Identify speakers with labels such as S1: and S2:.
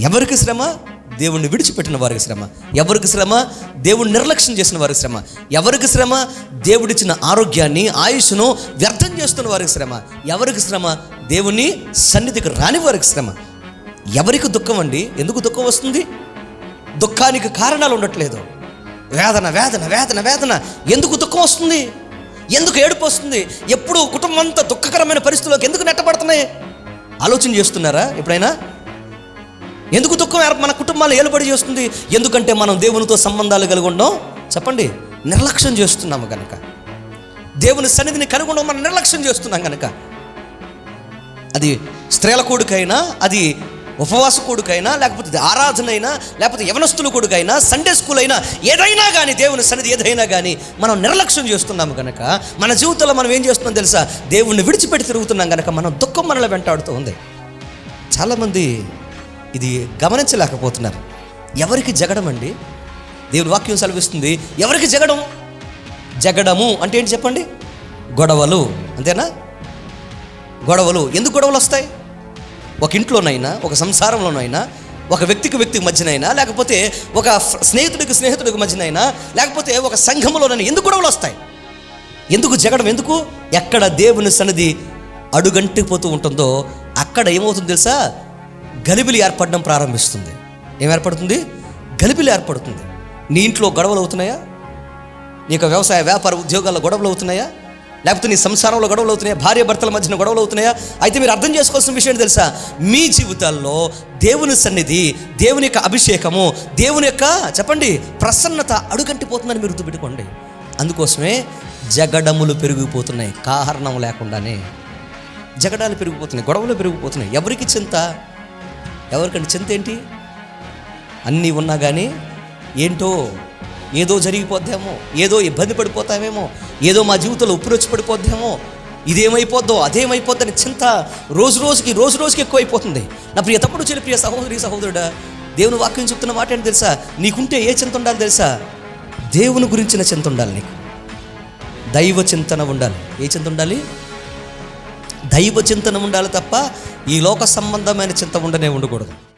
S1: ఎవరికి శ్రమ? దేవుణ్ణి విడిచిపెట్టిన వారికి శ్రమ. ఎవరికి శ్రమ? దేవుణ్ణి నిర్లక్ష్యం చేసిన వారికి శ్రమ. ఎవరికి శ్రమ? దేవుడిచ్చిన ఆరోగ్యాన్ని, ఆయుష్ను వ్యర్థం చేస్తున్న వారికి శ్రమ. ఎవరికి శ్రమ? దేవుని సన్నిధికి రాని వారికి శ్రమ. ఎవరికి దుఃఖం అండి? ఎందుకు దుఃఖం వస్తుంది? దుఃఖానికి కారణాలు ఉండట్లేదు. వేదన వేదన వేదన వేదన. ఎందుకు దుఃఖం వస్తుంది? ఎందుకు ఏడుపు వస్తుంది? ఎప్పుడు కుటుంబం అంతా దుఃఖకరమైన పరిస్థితుల్లోకి ఎందుకు నెట్టబడుతున్నాయి? ఆలోచన చేస్తున్నారా ఎప్పుడైనా? ఎందుకు దుఃఖం మన కుటుంబాలు ఏలుబడి చేస్తుంది? ఎందుకంటే మనం దేవునితో సంబంధాలు కలిగి ఉన్నాం. చెప్పండి, నిర్లక్ష్యం చేస్తున్నాము కనుక. దేవుని సన్నిధిని కనుగొనడం మనం నిర్లక్ష్యం చేస్తున్నాం కనుక. అది స్త్రీల కొడుకైనా, అది ఉపవాస కొడుకైనా, లేకపోతే ఆరాధన అయినా, లేకపోతే యవనస్తుల కొడుకైనా, సండే స్కూల్ అయినా, ఏదైనా కానీ దేవుని సన్నిధి ఏదైనా కానీ మనం నిర్లక్ష్యం చేస్తున్నాము కనుక మన జీవితంలో మనం ఏం చేస్తున్నాం తెలుసా? దేవుణ్ణి విడిచిపెట్టి తిరుగుతున్నాం కనుక మనం దుఃఖం మనలో వెంటాడుతూ ఉంది. చాలామంది ఇది గమనించలేకపోతున్నారు. ఎవరికి జగడం అండి? దేవుని వాక్యం సెలవిస్తుంది, ఎవరికి జగడం? జగడము అంటే ఏంటి చెప్పండి? గొడవలు, అంతేనా? గొడవలు. ఎందుకు గొడవలు వస్తాయి? ఒక ఇంట్లోనైనా, ఒక సంసారంలోనైనా, ఒక వ్యక్తికి మధ్యనైనా, లేకపోతే ఒక స్నేహితుడికి మధ్యనైనా, లేకపోతే ఒక సంఘంలోనైనా ఎందుకు గొడవలు వస్తాయి? ఎందుకు జగడం? ఎందుకు? ఎక్కడ దేవుని సన్నిధి అడుగంటిపోతూ ఉంటుందో అక్కడ ఏమవుతుంది తెలుసా? గలిబిలి ఏర్పడడం ప్రారంభిస్తుంది. ఏం ఏర్పడుతుంది? గలిబిలి ఏర్పడుతుంది. నీ ఇంట్లో గొడవలు అవుతున్నాయా? నీ యొక్క వ్యవసాయ వ్యాపార ఉద్యోగాల్లో గొడవలు అవుతున్నాయా? లేకపోతే నీ సంసారంలో గొడవలు అవుతున్నాయా? భార్య భర్తల మధ్యన గొడవలు అవుతున్నాయా? అయితే మీరు అర్థం చేసుకోవాల్సిన విషయం తెలుసా? మీ జీవితాల్లో దేవుని సన్నిధి, దేవుని యొక్క అభిషేకము, దేవుని యొక్క చెప్పండి ప్రసన్నత అడుగంటిపోతుందని మీరు గుర్తుపెట్టుకోండి. అందుకోసమే జగడములు పెరిగిపోతున్నాయి. కారణం లేకుండానే జగడాలు పెరిగిపోతున్నాయి, గొడవలు పెరిగిపోతున్నాయి. ఎవరికి చింత? ఎవరికంటే చింత ఏంటి? అన్నీ ఉన్నా కానీ ఏంటో ఏదో జరిగిపోద్దేమో, ఏదో ఇబ్బంది పడిపోతామేమో, ఏదో మా జీవితంలో ఉప్పురొచ్చి పడిపోద్దేమో, ఇదేమైపోద్దో అదేమైపోద్దని చింత రోజు రోజుకి ఎక్కువైపోతుంది. నా ప్రియ తప్పుడు చెల్లి, ప్రియ సహోదరి సహోదరుడా, దేవుని వాక్యం చెప్తున్న మాట ఏంటి తెలుసా? నీకుంటే ఏ చింత ఉండాలి తెలుసా? దేవుని గురించిన చింత ఉండాలి నీకు. దైవ చింతన ఉండాలి. ఏ చింత ఉండాలి? దైవ చింతన ఉండాలి తప్ప ఈ లోక సంబంధమైన చింత ఉండకూడదు.